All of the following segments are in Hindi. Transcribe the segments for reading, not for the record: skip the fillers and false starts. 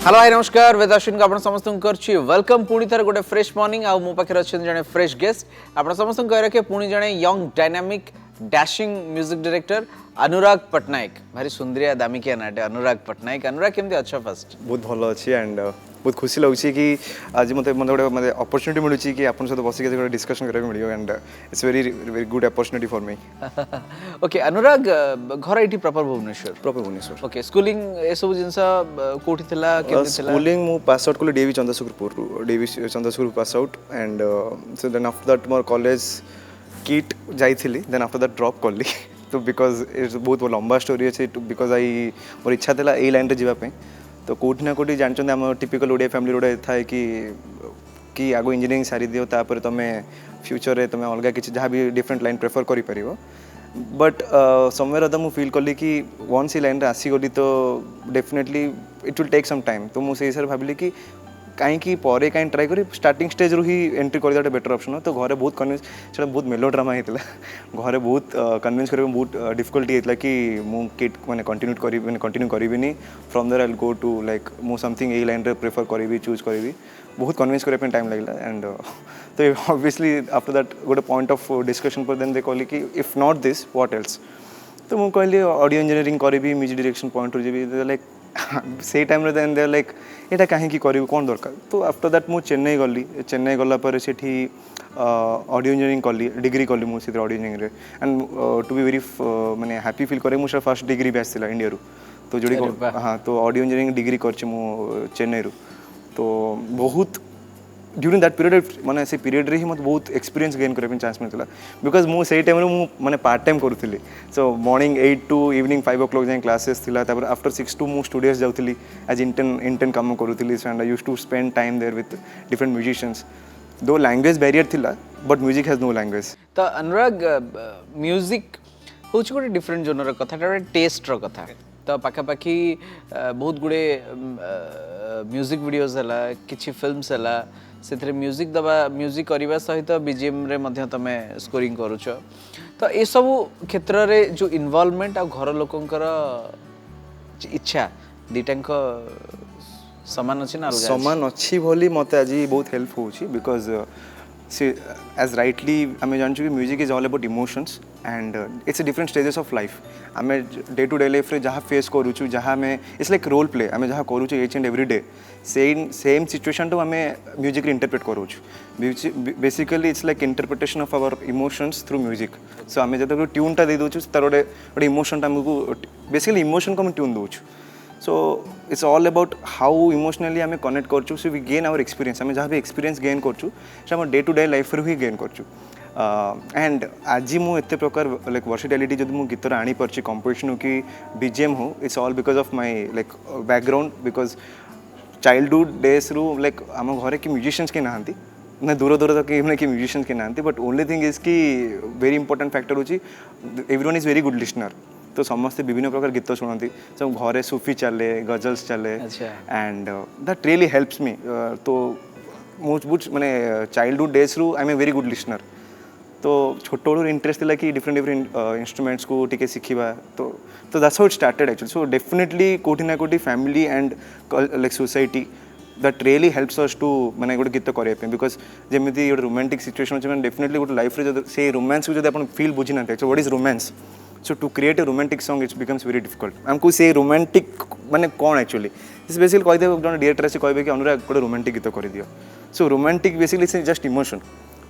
हेलो हाय नमस्कार वेद अश्विन को आप समस्त वेलकम पुणी थर गोटे फ्रेश मॉर्निंग आ मो पाखे अच्छे जड़े फ्रेश गेस्ट आप समस्त कह रखे पुणी जड़े young dynamic dashing music director Anurag Pattnaik भारी सुंदरिया दामिकिया नाटे अनुराग पट्टनायक अनुराग केमती अच्छा फर्स्ट बहुत भल अच्छी एंड बहुत खुशी लगुच कि आज मत गोटे मतलब अपॉर्चुनिटी मिलूँ कि आप सहित बस डिस्कशन करने मिल and it's very very good opportunity for me okay Anurag घर ये प्रॉपर भुवनेश्वर ओके स्कूलिंग ए सब जिनस कोठी थिला केमती थिला स्कूलिंग मु पास आउट कले DV Chandrasekharpur DV Chandrasekhar pass out and so then after that मोर कॉलेज किट जाइली देन आफ्टर दैट ड्रॉप कली तो बिकॉज इट्स बहुत लंबा स्टोरी अच्छे बिकॉज आई मोर इच्छा था यही लाइन रे जावाई तो कौटी ना कौटी जानते आम टिपिकल ओडिया फैमिली गोटे थाए कि आगो इंजीनियरिंग सारी दियो तापर तुम फ्यूचर रे तुम अलग किसी जहाँ भी डिफरेंट लाइन प्रेफर कर बट समवेयर अदर मु फील कली कि वन्स ये लाइन रे आसीगली तो definitely it will take some time तो मुझे हिसाब भाविली कि कहीं पर कहीं ट्राए कर स्टार्टिंग स्टेज रू ही एंट्री कर गोटे बेटर ऑप्शन तो घरे बहुत कन्विंस से बहुत मेलो ड्रामा होता घरे बहुत कन्विंस करने बहुत डिफिकल्टी होता कि मुझे मैंने कंटिन्यू करी from there I will go to like मु समथिंग यही लाइन रे प्रेफर करी चूज करी बहुत कन्विंस करने टाइम लगला एंड तो ऑब्वियसली आफ्टर दैट गोटे पॉइंट ऑफ डिस्कशन पर देन दे कहली कि if not this what else तो मुझे कहली ऑडियो इंजीनियरिंग करी म्यूजिक डायरेक्शन पॉइंट रू जी लाइक से टाइम देन दे लाइक यहाँ कहीं करूँ कौन दरकार तो आफ्टर दैट मुझे चेन्नई गली चेन्नई गलापर से ऑडियो इंजीनियरिंग कली डिग्री कली मुझे audio engineering and to be very माने हैप्पी फील करे मुझे फर्स्ट डिग्री भी आसाला इंडिया रू तो जोड़ी हाँ तो ऑडियो इंजीनियरिंग डिग्री कर चेन्नई रू तो बहुत ड्यूरिंग दैट पीरियड माने से पीरियड रे ही मत बहुत एक्सपीरियंस गेन करने चांस मिलता बिकॉज मु से टाइम मु माने पार्ट टाइम करूली so morning 8 to evening 5 o'clock जाए क्लासेस थिला तापर आफ्टर 6 टू मु स्टूडियोस जाउली एज इंटर्न काम करूली and I used to spend time there with different musicians though language barrier थिला but music has no language तो अनुराग म्यूजिक हूँ गोटे डिफरेंट जोनर कथा टेस्ट रो कथा तो पाखापाखि बहुत गुड़े म्यूजिक वीडियोस है किछि फिल्म्स है से म्यूजिक दबा म्यूजिक करने सहित बीजीएम रे मध्य तमे स्कोरिंग करुच तो ये सब क्षेत्र रे जो इन्वॉल्वमेंट आ घर लोकंकर इच्छा दीटांक समान अच्छी ना समान अच्छी भली मत आज बहुत हेल्प होची बिकॉज एज राइटली आम जानचु कि music is all about emotions and it's different stages of life आम डे टू डे लाइफ रे जहाँ फेस करूँ जहाँ आम इट्स लाइक रोल प्ले आम जहाँ करूँ each and every day same situation तो आम म्यूजिक रे इंटरप्रेट करूँ basically it's like interpretation of our emotions through music so आम जब ट्यूनटा दे दूँ तार गोटे इमोशन आमको बेसिकली इमोशन को ट्यून दूँ so it's all about how emotionally आम कनेक्ट करूँ so we gain our experience आम जहाँ भी एक्सपीरियंस गेन करूँ डे टू डे लाइफ ही गेन करूँ एंड आज मुझे प्रकार लाइक वर्सेटिलिटी जब मुझे गीतर आनी पार्ची कंपोजिशन हो कि बीजीएम हो it's all because of my like background because childhood days रू लाइक आम घर कि म्यूजिशियंस के नहांती ना दूर दूर तक कि म्यूजिशियंस के नहांती बट ओनली थिंग इज कि वेरी इंपोर्टेंट फैक्टर होची everyone is very good listener तो समस्ते विभिन्न प्रकार गीत शुणती सब घरे सूफी चले गजल्स चले and that really helps me तो मुझे माने चाइल्डहुड डेज रू I am a very good listener तो छोट बड़ू इंटरेस्ट था कि डिफरेंट डिफरेंट इंस्ट्रूमेंट्स को टिके शिखा तो that's how it started actually so definitely कोठी ना कोठी family and like society that really helps us to माने गोटे गीत करने बिकॉज जमी गोटे रोमांटिक सिचुएशन अच्छे डेफिनेटली गोटे लाइफ रे से रोमांस को जब आप फील बुझी ना what is romance so to create a romantic song it's becomes very difficult आमको से रोमांटिक माने कौन एक्चुअली बेसिकली कहीदे जो डायरेक्टर आसी कहे कि अनुराग गोटे रोमांटिक गीत कर दियो सो रोमांटिक बेसिकली से जस्ट इमोशन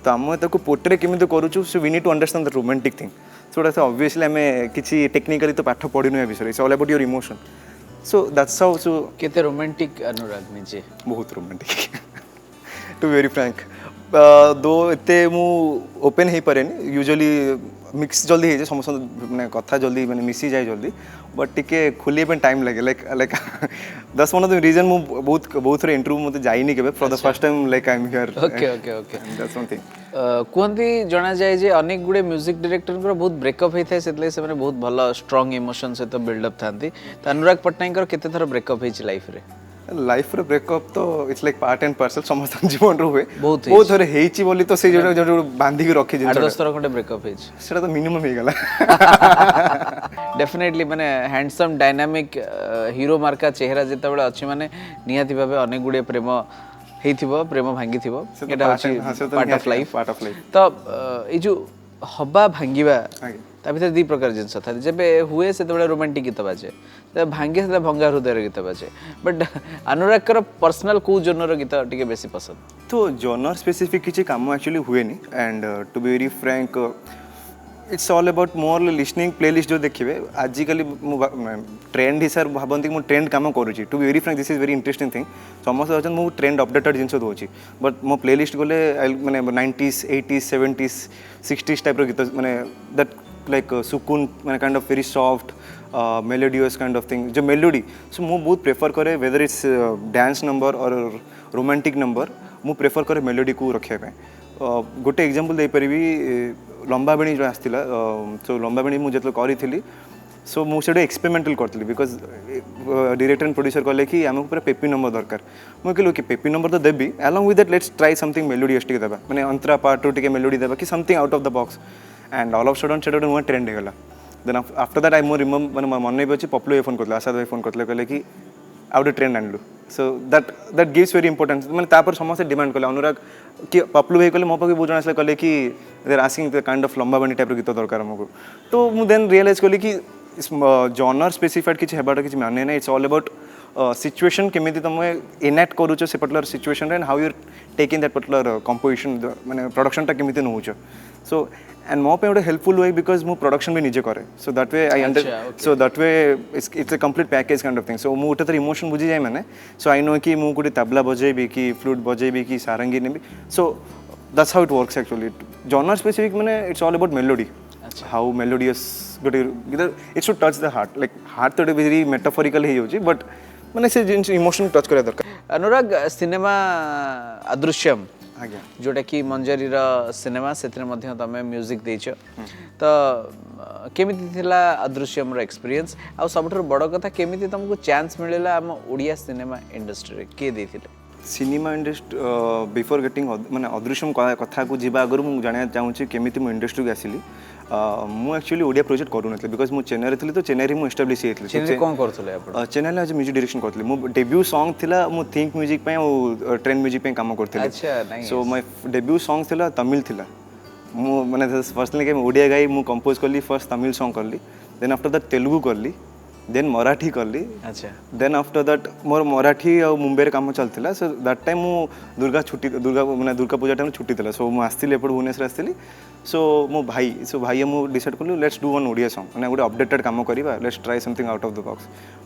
तो आम ताको पोर्ट्रे केमी करूँ so we need to understand the romantic thing so that's obviously आम किसी टेक्निकली तो पाठ पढ़ी विषय it's all about your emotion so that's how so केते रोमांटिक अनुराग निजे बहुत रोमांटिक टू वेरी फ्रैंक दो एते मु ओपन हो पारे यूजुअली मिक्स जल्दी हो समस्त मैंने कथा जल्दी मैंने मिसी जाए जल्दी बट टिके खुले टाइम लगे लाइक दस वन ऑफ द रीजन मु बहुत थोड़े इंटरव्यू मत जाइनी केबे for the first time like I am here okay okay okay that's one thing कहती जना जाए जे अनेक गुड़े म्यूजिक डायरेक्टर बहुत ब्रेकअप होता है से बहुत भल स्ट्रांग इमोशन सहित बिल्डअप था अनुराग पट्टनायक केते थर ब्रेकअप होइछि लाइफ रे लाइफ रे ब्रेकअप तो it's like part and parcel समस्त जीवन रो हुए बहुत बहुत थोड़े हेची बोली तो से जो बांधी के रखी जिन 8-10 थर खंडे ब्रेकअप हेज सेटा तो मिनिमम हे गला डेफिनेटली माने हैंडसम डायनामिक हीरो मार्का चेहरा जेता बेले अछि माने निहाती भाबे अनेक गुडे प्रेम हेइथिबो प्रेम भांगिथिबो एटा अछि पार्ट ऑफ लाइफ तो ए जो हबा भांगिबा ता भीतर दी प्रकार जिनस था जेबे हुए से बेले रोमांटिक गीत बाजे ते भांगे से भंगा हृदय गीत बाजे बट अनुराग कर पर्सनल को जनर गीत टिके बेसी पसंद तो जनर स्पेसिफिक किछि काम एक्चुअली हुए नी and to be very frank it's all about more listening playlist जो देखिए आजिकल ट्रेंड हिसाब भावती मुझे ट्रेंड काम करुँची to be very frank this is very interesting thing समस्त अच्छे मुझे ट्रेंड अपडेटेड जिन दूसरी बट मो प्लेलिस्ट गले मैंने 90s 80s 70s 60s type गीत मैंने दैट लाइक सुकून मैंने kind of very soft melodious kind of thing जो मेलोडी सो मुझे बहुत प्रेफर करे वेदर इट्स डांस नंबर और रोमांटिक नंबर मुझे प्रेफर करे मेलोडी को रखापी गोटे एग्जांपल दे परिबी लंबा बेणी जो आसला सो लंबा बेणी मुझे जो करी सो मुझे एक्सपेरिमेंटल करी बिकज डायरेक्टर एंड प्रोड्यूसर कहले कि आमको पूरा पेपी नंबर दरकार मुझे कहलु कि पेपी नंबर तो देवी along with that let's try something melodious टिके देबा माने अंतरा पार्ट टू टिके मेलोडी देबा कि something out of the box and all of sudden सेटा नुआ ट्रेंड होगला then after that I more remember माने मन नहीं अच्छे पप्लू फोन करते आशा भाई फोन करते कहले कि आउट ट्रेंड आणलु so that gives very importance मैंने तापर समस्त डिमांड कले अनुराग कि पप्लू भाई कहले मो पाखे बहुत जन कहले कि देर आसिंग द काइंड ऑफ लंबा बनी टाइप गीत दरकार आमको तो मुझे देन रियलाइज कली कि जॉनर स्पेसिफाइड किसी हेबाटा किसी माने ना इट्स ऑल अबाउट सिचुएशन केमी तुम इनैक्ट करूच से particular situation and how you taking that particular composition मैंने प्रोडक्शनटा केमी नौच सो एंड मो पे गोटे हेल्पफुल वे बिकज मु प्रोडक्शन भी निजे करे सो that way I under so that way it's a complete package kind of thing so मु गोटे इमोशन बुझी जाए मैंने सो आई नो कि मु गोटे तबला बजेबी कि फ्लूट बजेबी कि सारंगी नेबी so that's how it works actually genre specific मैंने it's all about melody how melodious गोटे it should touch the heart like heart तो वेरी मेटाफोरिकल हो जाउची बट माने से जिन इमोशन टच करा दरकार अनुराग सिनेमा अदृश्यम आज्ञा जोटा कि मंजरी सिनेमा से तुम म्यूजिक देच तो केमिति थिला अदृश्यम रो एक्सपीरियंस आ सब बड़ कथा केमिति तुमको चांस मिलला आम ओडिया सिनेमा इंडस्ट्री रे के देथिले सिनेमा इंडस्ट्री बिफोर गेटिंग माने अदृश्यम कथा को जीवा आगर मुझे जाना चाहूँगी केमिति मु इंडस्ट्री को आसिली मु एक्चुअली ओडिया प्रोजेक्ट करू नथले बिकॉज मु चेन्नई रे थली तो चेन्नई रे मु एस्टैब्लिश हेतले चेन्नई कोन करथले आपण चेन्नई रे आज म्यूजिक डायरेक्शन करथले मु डेब्यू सॉन्ग थिला मु थिंक म्यूजिक पे और ट्रेंड म्यूजिक पे काम करथले अच्छा nice so my debut song थिला तमिल थिला मु माने पर्सनली के ओडिया गाई मु कंपोज करली फर्स्ट तमिल सॉन्ग करली देन आफ्टर दैट तेलुगु करली देन मराठी करली अच्छा then after that more Marathi और मुंबई रे काम चलथिला सो दैट टाइम मु दुर्गा माने दुर्गा पूजा टाइम छुट्टी थिला सो मु आस्थिले एपड भुवनेश्वर आस्थिली सो मो भाई मु डिसाइड कलु let's do one Odia song माने गोटे अपडेटेड काम करिबा let's try something out of the box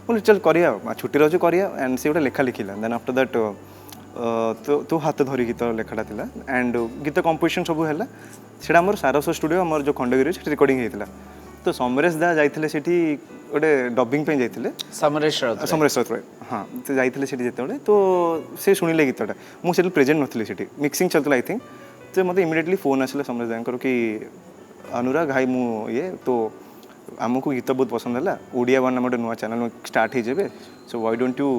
बोले चल करिया छुट्टी रह करिया एंड से गोटे लेखा लिखिला देन आफ्टर दैट तो हाथ धरी गीत लेखाटा थिला एंड गीत कंपोजिशन सब हैला सेटा हमर सारस स्टूडियो हमर जो खंडगिरी से रिकॉर्डिंग हेतिला तो समरेश दा जाइथिले सेठी गोटे डबिंग पे जाइथिले समरेश राउत हाँ तो जाइथिले सेठी जेतेबेले तो से सुनिले गीतटा मु सेठी प्रेजेंट नथली सेठी मिक्सिंग चलतला आई थिंक तो मत इमिडिएटली फोन आसला समरेश दांकर कि अनुराग भाई मु ये तो आमको गीत बहुत पसंद है ओडिया वन गोटे नुआ चैनल स्टार्ट हो जाए so why don't you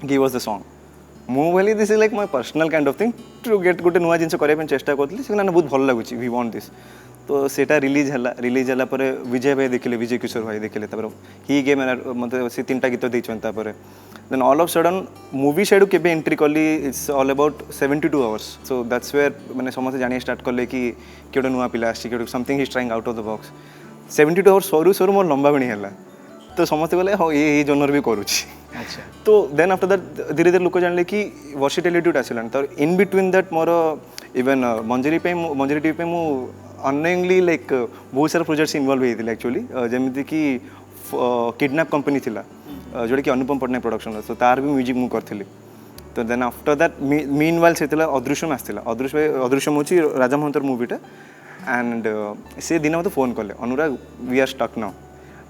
give us the song मु बोली this is like my personal kind of thing to get गोटे नुआ जिन करने चेष्टा करी से बहुत भल लगुच वी वांट दिस तो सेटा रिलीज है पर विजय भाई देखिले विजय किशोर भाई देखिले ही गेम मतलब से 3टा गीत देपर then all of sudden movie side के एंट्री कली it's all about 72 hours so that's where मैंने समस्त जानिए स्टार्ट कले कि किए नुआ पिला आसी something his trying out of the box 72 hours सरू सरू मोर लंबा बेणी है तो समस्त कहले हाँ ये जोनर भी करुच्ची अच्छा तो देन आफ्टर दैट धीरे धीरे लोक जानले कि वर्सिटिलिटी आसलानी तो in between that more even Manjari TV पे मु अनोइंगली लाइक बहुत सारा प्रोजेक्ट्स इन्वॉल्व होती एक्चुअली जमीती कि किडनैप कंपनी थिला जोटा कि अनुपम पट्टनायक प्रोडक्शन तो तार भी म्यूजिक मु करथिली तो देन आफ्टर दैट मीनवाइल से अदृश्यम आसला अदृश्यम होची राजा महंतर मूवीटा एंड से दिन मत फोन कले अनुराग वी आर स्टक नाउ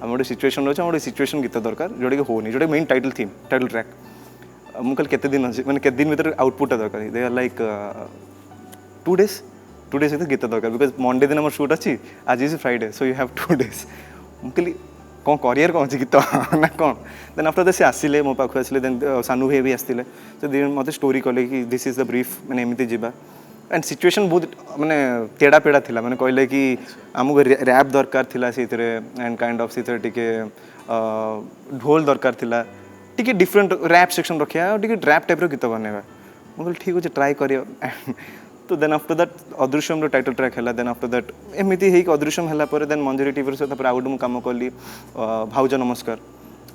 आम गोटे सिचुएशन अच्छे गोटे सिचुएशन गीत दरकार जोटा कि होनी जोटा main title theme title track मुझे केते दिन अच्छे मैंने केते दिन भीतर आउटपुटा दरकार दे आर लाइक 2 days गीत दरकार बिकज मंडे दिन शूट अच्छी आज is Friday so you have 2 days मुझे कौन करियर कौन अच्छी गीत ना कौन देन आफ्टर दैट से आसिले मो पाख आसिले देन सानू भाई भी आसिले तो मत स्टोरी कले कि दिस इज द ब्रीफ मैंने एमती जीवा एंड सिचुएशन बहुत माने तेड़ा पेड़ा थिला माने कहले कि आमको रैप दरकार थिला सेतरे एंड काइंड ऑफ सेतरे टिके ढोल दरकार थिला टिके डिफरेंट रैप सेक्शन रखिया और टिके रैप टाइप रो गीत बनेबा मो कहले ठीक अछि ट्राई करियो तो देन आफ्टर दैट अदृश्यम रो टाइटल ट्रैक हैला देन आफ्टर दैट एमिति हेक अदृश्यम हैला पर देन मंजरी टीवी सहित पर आउट मु काम करली भाउज नमस्कार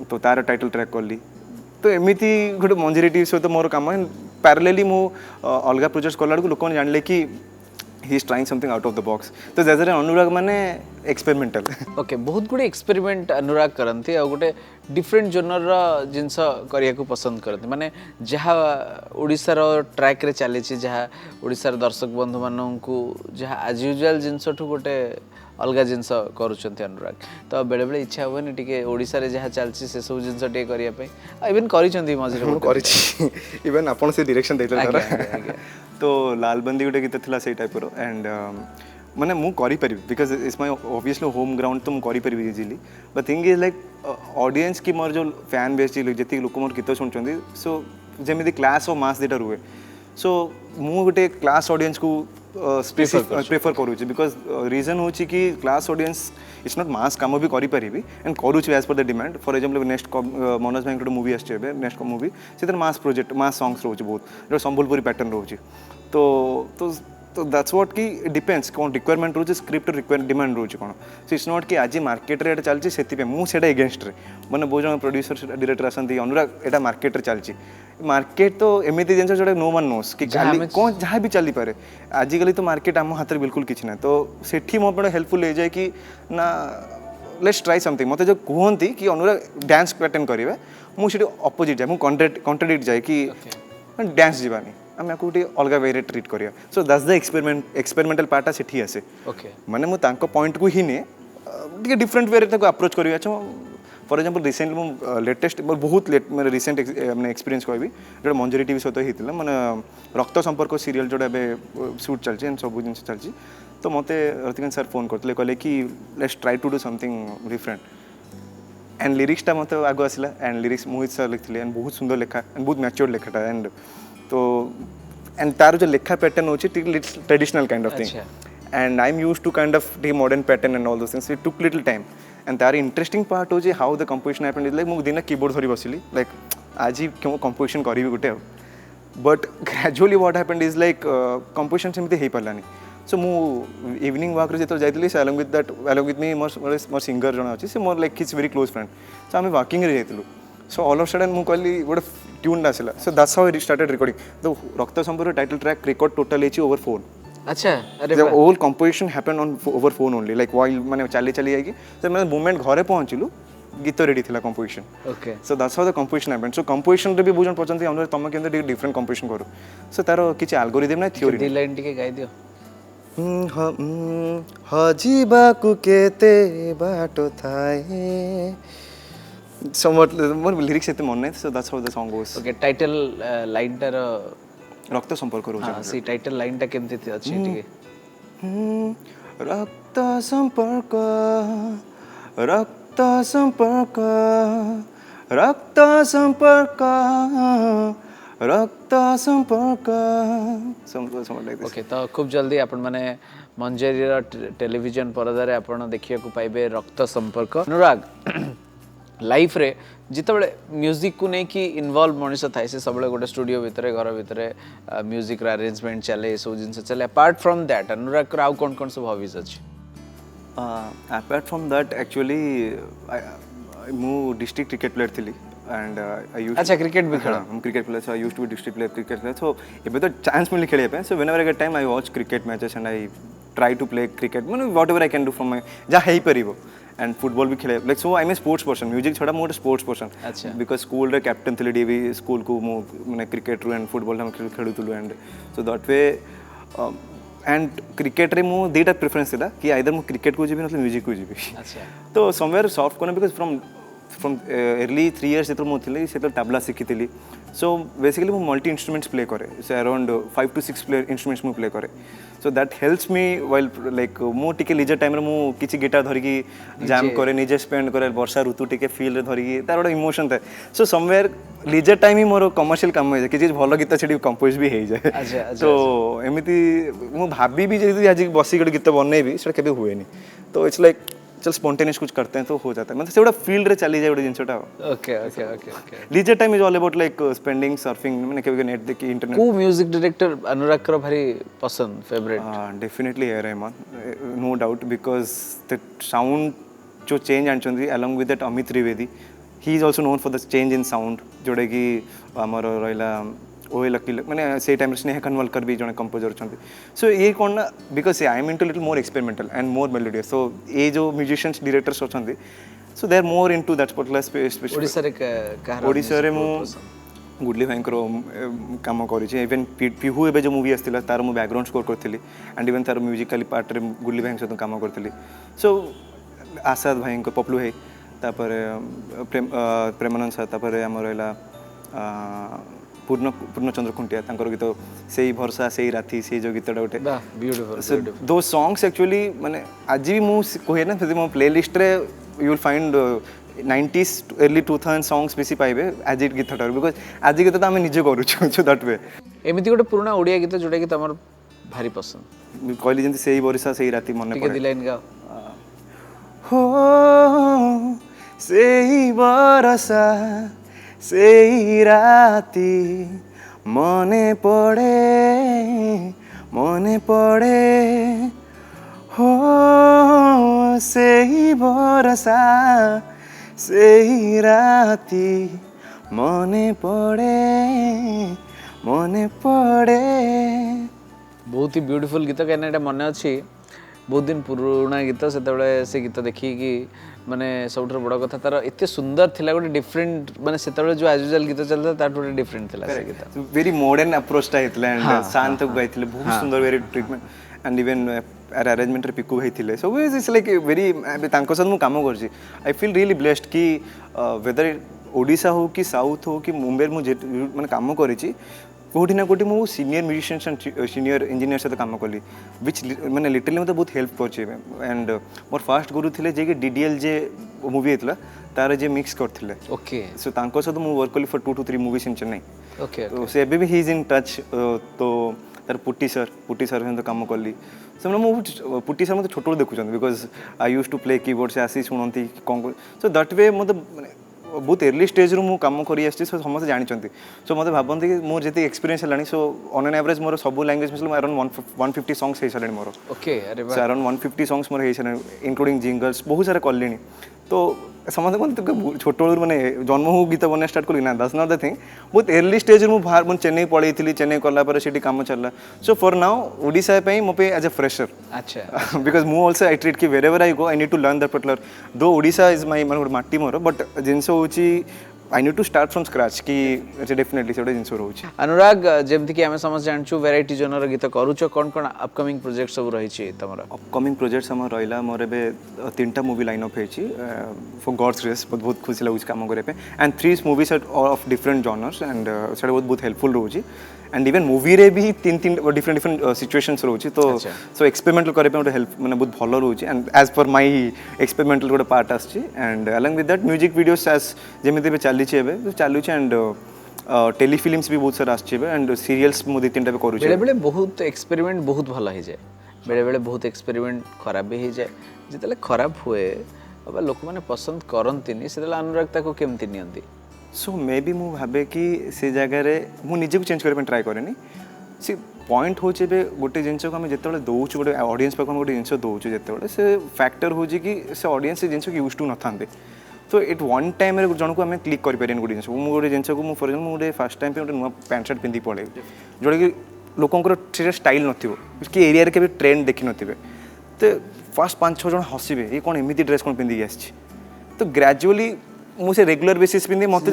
तो तार टाइटल ट्रैक करली तो एमिति गोटे मंजरी टीवी सहित मोर काम पैरेलली मु अलगा प्रोजेक्ट कला लोक जानले कि he is trying something out of the box तो जैसे अनुराग माने एक्सपेरिमेंटल ओके बहुत गुड़े एक्सपेरिमेंट अनुराग करती आ गोटे डिफरेंट जोनर जिनस करिया को पसंद करती माने जहाँ ओडिशार ट्रैक रे चली जहाँ ओडिशार दर्शक बंधु मानू जहाँ आज यूजुआल जिनसठू गोटे अलग जिनस करुँच अनुराग तो बेले बेले इच्छा हेनी टी ओडिशा रे जहाँ चलती से सब जिनस टे करने इवेन कर मझे इवेन आपन से डायरेक्शन देते तो लालबंदी गोटे गीत थिला से टाइप रो एंड माने मु करि परिबी because it's my obviously home ground तो मु करि परिबी easily but thing is like audience की मोर जो फैन बेस जी जति लोक मोर गीत सुनछंदी सो जेमिति क्लास और मास देटा रुए सो मु गोटे क्लास ऑडियंस को प्रेफर करूँ बिकॉज रीजन हूँ कि class audience it's not mass कम भी करी एंड करूँ as per the demand for example next Manoj भाई गोटे मूवी आसছে नेक्स्ट मूवी से मास प्रोजेक्ट मास सॉन्ग्स रोचे बहुत जो संबलपुरी पैटर्न रोचे तो तो तो दैट्स व्हाट कि डिपेंड्स कौन रिक्वायरमेंट रोचे स्क्रिप्ट रिक्वायर डिमांड रोचे कौन सो इट्स नॉट कि आज मार्केट रे चलती से मुझे एगेन्स्ट रे मैंने बहुत जन प्रोड्यूसर डायरेक्टर आसती अनुराग एटा मार्केट रे चलती मार्केट तो एमती जिन जो नो वन नोस कि कौन जहाँ भी चली पारे आजिकल तो मार्केट आम हाथ में बिल्कुल किसी ना तो सेठी मो हेल्पफुल हो जाए कि ना लेट्स ट्राई समथिंग मत जो कहती कि अनुराग डांस पैटर्न करेंगे मुझे अपोजिट जाए मुझे कंट्राडिक्ट जाए कि डांस जीवानी आम को अलग वे रे ट्रीट करिया सो दैट्स द एक्सपेरिमेंटल पार्टा सेठी आसे माने मु तांको पॉइंट को ही ने डिफरेंट वे रे अप्रोच करिया फॉर एग्जांपल रिसेंटली मु लेटेस्ट बहुत लेट मेरे रिसेंट मैंने एक्सपीरियंस कहबी जो मंजरी टीवी सहित होता मैंने रक्त संपर्क सीरियल जोटा शूट चलती एंड सब जिन चलती तो मत रतिकांत सर फोन करते कहले कि let's try to do something different and लिरिक्सटा मत आगे आसला एंड लिरिक्स मोहित सर लिखते एंड बहुत सुंदर लेखा एंड बहुत मैच्योर्ड लेखाटा एंड तो एंड तार जो लेखा पैटर्न होची traditional kind of thing and I am used to kind of the modern pattern and all those things it took little time and तार इंटरेस्टिंग पार्ट हो how the composition happened is like मु दिन कीबोर्ड धरी बसिली लाइक आज ही क्यों कंपोजिशन करी गोटे but gradually what happened is like composition सेमती हो पारानी सो मु इवनिंग वॉक जो जाइली से अलॉन्ग विथ मी मोर सिंगर जन अच्छी से मोर like his very close friend so आम वॉकिंग जाइलु सो ऑल ऑफ सडन मुझे कहली गोटे ट्यून आसला so that's how I started recording तो Rakta Sampark title track record total है ओवर फोन अच्छा अरे whole composition happened on over phone only like while माने चली चली जाएगी तो मैं मोमेंट घरे पहुंचलु गीत रेडी थिला composition okay so that's how the composition happened so composition रे भी बुझन पसंद हम तुम केंद्र डिफरेंट कंपोजिशन करू सो तारो किछि एल्गोरिदम ना थ्योरी दी लाइन टिके गाई दियो हजिबा कु केते बाटो थाए somewhat more lyrics एते मन नै so that's how the song goes okay title line tar रक्त संपर्क रो हां सी टाइटल लाइन टा केमति थी अछि टिके रक्त संपर्क रक्त संपर्क रक्त संपर्क रक्त संपर्क somewhat like this ओके तो खूब जल्दी आपण माने मंजरी टेलीविजन परदारे आपण देखिया को पाइबे रक्त संपर्क अनुराग लाइफ रे जितेबाला म्यूजिक को नहीं कि इनवॉल्व मनीष थाए से सब गोटे स्टूडियो भितर घर भितर म्यूजिक अरेंजमेंट चले सब जिन चले अपार्ट फ्रॉम दैट अनुराग आउ कौन कौन सब हॉबीज अच्छी अपार्ट फ्रॉम दैट एक्चुअली मु डिस्ट्रिक्ट क्रिकेट प्लेयर थी एंड आई यूज्ड अच्छा क्रिकेट भी खेला हम cricket player so I used to be district player cricket player so एबे तो चांस मिली खेले पे सो whenever I get time I watch cricket matches and I try to play cricket माने whatever I can do from my जा हेई परिबो एंड फुटबॉल भी खेले like so I am a sports person music छोड़ा मोर स्पोर्ट्स पर्सन अच्छा बिकॉज स्कूल रे कैप्टन थले डीवी स्कूल को मो माने क्रिकेट रो एंड फुटबॉल हम खेलुतलु and so that way and cricket रे मो देटा प्रेफरेंस थिला कि आइदर मो क्रिकेट को जीबी मतलब म्यूजिक को जीबी अच्छा तो समवेयर सॉफ्ट कोना बिकॉज फ्रॉम अर्ली 3 इयर्स जेतो मो थिले से तो तबला सिखितली सो बेसिकली मो मल्टी इंस्ट्रूमेंट्स प्ले करे so around 5 to 6 play instruments मो प्ले करे so that helps me while like मु टिके लीजर टाइम रे मु किछि गिटार धरिकी जैम करे निजे स्पेंड करे वर्षा ऋतु टिके फील रे धरिकी तार गोटे इमोशन थाए सो समवेयर लीजर टाइम ही मोर कमर्शियल काम हो जाए किछि भल गीत सेठी कंपोज भी हो जाए तो एमिति मु भाबी भी जे आज बसी गटे गीत बनेबी सेटा केबे हुएनी तो इट्स लाइक चल स्पॉन्टेनियस कुछ करते हैं तो हो जाता है मतलब सेटा फील्ड रे चली जाए गोटे जिंसटा okay okay okay okay leisure time is all about like spending surfing माने केबे नेट देखि इंटरनेट को म्यूजिक डायरेक्टर अनुराग कर भारी पसंद favourite definitely A Rahman no doubt because the sound जो चेंज आनछंदी along with that Amit Trivedi he is also known for the change in sound जोड़े कि हमर रहिला ओए लकी माने से टाइम स्नेह कनवलकर भी जने कंपोजर छथि सो ये कोन ना because I am into little more experimental and more melodious so ये जो म्यूजिशियंस डायरेक्टर्स छथि so they are more into that particular space Odisha रे कहार ओडिसा रे मु गुडली भाईंकर काम करी इवन पिहू एवं जो मूवी आसला तार मु बैकग्राउंड स्कोर करी एंड इवन तार म्यूजिकली पार्ट रे गुडली भाई सहित काम करी सो आसाद भाई पपलू भाई तापर प्रेमानंद सार तापर आम रहा पूर्णचंद्र खुंटिया गीत से ही भरसा से ही राति से जो गीतटा गोटे दो सॉन्ग्स एक्चुअली माने आज भी मुझे कहे ना मो प्ले लिस्ट रे you will find 90s early 2000 songs बेसी पाइबे आज गीत बिकॉज आज गीत तो आम निजे करूँ सो दैट वे एमती गोटे पुराना ओडिया गीत जोटा कि तुम भारी पसंद कहली जमी से ही बरिशा से ही राति मन पड़े लाइन गाओ हो से ही बरसा से ही राति मने पड़े हो से ही बरसा से ही राति मने पड़े बहुत ही ब्यूटीफुल गीत कहीं मन अच्छी बहुत दिन पुराना गीत से गीत देखिकी माने सब बड़ कथा तार एत सुंदर थिला गोटे डिफरेंट माने से जो एज यूजुअल गीत चलता तार गोटे डिफरेंट थिला से गीत वेरी मॉडर्न अप्रोच टा हेतला एंड शांत गाइथिले बहुत सुंदर very treatment and even arrangement रे पिकू भाई थिले सो इट्स लाइक वेरी तांको साथ मु काम करछि आई फील रियली ब्लेस्ड कि वेदर ओडिशा हो कि साउथ हो कि मुंबई मु माने काम करिछि कोठी ना कोठी मु senior musicians and senior engineer सहित काम कली विच माने लिटरली मते बहुत हेल्प करछि एंड मोर फर्स्ट गुरु थिले जे कि डीडीएल जे मूवी हेतला तार जे मिक्स करथिले ओके सो तांको सहित मु वर्क कली for 2 to 3 movies in Chennai okay तो से एबे भी ही इज इन टच तो तार पुट्टी सर सहित काम कली से मैं पुट्टी सर मतलब छोट देखुं because I use to play keyboard से आसी शुणती कौन सो दैट वे मतलब बहुत अर्ली स्टेज रू काम कर समस्त जानते सो मतलब भावती कि मोर जी एक्सपीरियंस है सो ऑन एन एवरेज मोर सब लैंग्वेज में अराउंड 150 सॉन्ग्स हो सारे मोर ओके अराउंड 150 सॉन्ग्स मोर हो सारे इंक्लूडिंग जिंगल्स बहुत सारा कले तो समझते कहते छोट बड़ू मैंने जन्म हो गीत बना स्टार्ट करी ना दैट्स नॉट द थिंग बहुत अर्ली स्टेज रू बाहर मुझे चेन्नई पढ़ी थी चेन्नई कलापर से काम चलला सो फॉर नाउ ओडिशा मो पे एज अ फ्रेशर अच्छा बिकॉज मु ऑल्सो आई ट्रीट कि wherever I go I need to learn that particular though Odisha is my मैं माटी मोर बट जिनस हूँ I need to start from scratch कि डेफिनेटली से जिन रोचे अनुराग जमती कि आम समझ जानछु वेराइटी जनर गीत करूच कौन कौन अपकमिंग प्रोजेक्ट सब रही तुम अपकमिंग प्रोजेक्ट्स आम रहा मोर ए 3टा मूवी लाइन अप होती फॉर गॉड्स रेस बहुत खुशी लगुच काम करने and 3 movies of different genres and से बहुत हेल्पफुल रोचे एंड इवन मूवी रे भी 3 डिफरेंट सिचुएशंस रोचे तो सो एक्सपेरिमेंटल करने गोटे हेल्प मैंने बहुत भल रोचे and as per my experimental गोटे पार्ट आसी and along with that music videos as जमी चली चलुचे एंड टेलीफिल्म्स भी बहुत सारा आछे एंड सीरियल्स मु 2-3टा भी करूचे बेले बहुत एक्सपेरिमेंट बहुत भल हो जाए बेले बहुत एक्सपेरिमेंट खराब भी हो जाए जिते खराब हुए अब लोक मैंने पसंद करती से अनुराग ताको केमती नियंती सो मे बी मु भावे कि से जगह मु निजे को चेंज करने ट्राए करेनि सी पॉइंट होचे बे गोटे जिनस को हम जिते दौचु गोटे ऑडियंस पाक गोटे जिनस दौचु जिते से फैक्टर हो कि से ऑडियंस से जिनस यूज टू न था तो इट वन टाइम जन को आम क्लिक करें गोटे जिन गोटे जिन को फॉर एग्जांपल गोटे फर्स्ट टाइम गोटे नुआ पैंट सार्ट पिंधि पड़े जोटा कि लोकंर से स्टाइल नथिबो कि एरिया रे केबे ट्रेंड देखि नथिबे तो फर्स्ट 5-6 जन हसबे ये कौन एमती ड्रेस कौन पिंधि आसी तो ग्रेजुअली मुझे रेगुलर बेसिस पिंधे मत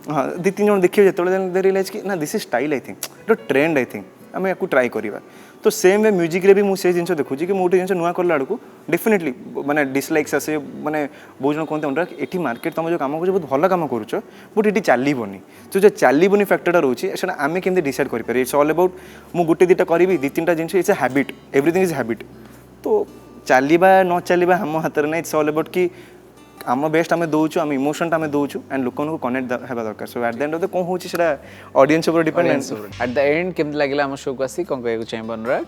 हाँ 2-3 जन देखिए जो रियलाइज कि ना this is style I think it trend I think आम या ट्राए करवा तो सेम वे म्यूजिक रे भी मुझे जिन देखुँ कि मुझे जिन नुआ कला बेलू डेफिनेटली माने डिसलाइक्स आसे माने बहुत जन कहते अनुराग ये मार्केट तुम जो कम कर बहुत भल कम करुच बट ये चलनी तो जो चलनी फैक्टरटा रोचे से आम केमी डिसाइड करें इट्स ऑल अबाउट मुझे गोटे दुटा करी दी तीन जिन it's a habit everything is habit तो चलवा न चलवा आम हाथ में ना इट्स ऑल अबाउट कि आम बेस्ट आम दौचु आम इमोशन आम दौचु एंड लोक कनेक्ट होगा दरकार so at the end of the कौन हो ऑडियंस ऊपर डिपेंड एट द एंड केमती लगे आम शो को आसी कौन कहूँ चाहिए अनुराग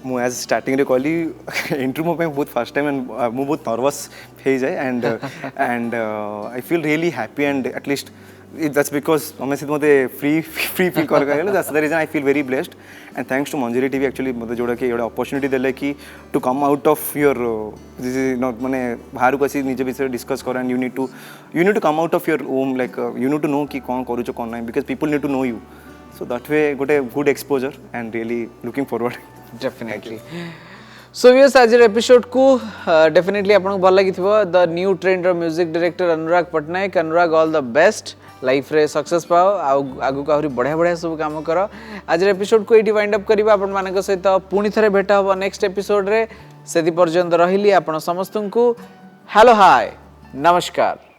मुझे एज स्टार्टिंग रे कहली इंटरव्यू मो बहुत फर्स्ट टाइम एंड मुझे बहुत नर्वस हो जाए and I feel really happy and at least that's because honestly मते free feel कर गले that's the reason I feel very blessed and thanks to Manjari TV actually मते जोड़ा के एड़ा opportunity देले कि to come out of your this is not माने बाहर को ऐसी निजे विषय डिस्कस कर and you need to come out of your home like you need to know कि कौन करू छ कौन नहीं because people need to know you so that way गोटे good exposure and really looking forward definitely सो व्यूअर्स आज एपिसोड को डेफिनेटली आपको भल लगी the new trend music director Anurag Pattnaik Anurag all the best life रे सक्सेस पाओ आगु आहरी बढ़िया बढ़िया सब काम कर आज एपिसोड को ये वाइंड अप करवा आपण मानक सहित पुणी थे भेट हम नेक्स्ट एपिसोड रे से पर्यंत रही आपण समस्त को हेलो हाय नमस्कार।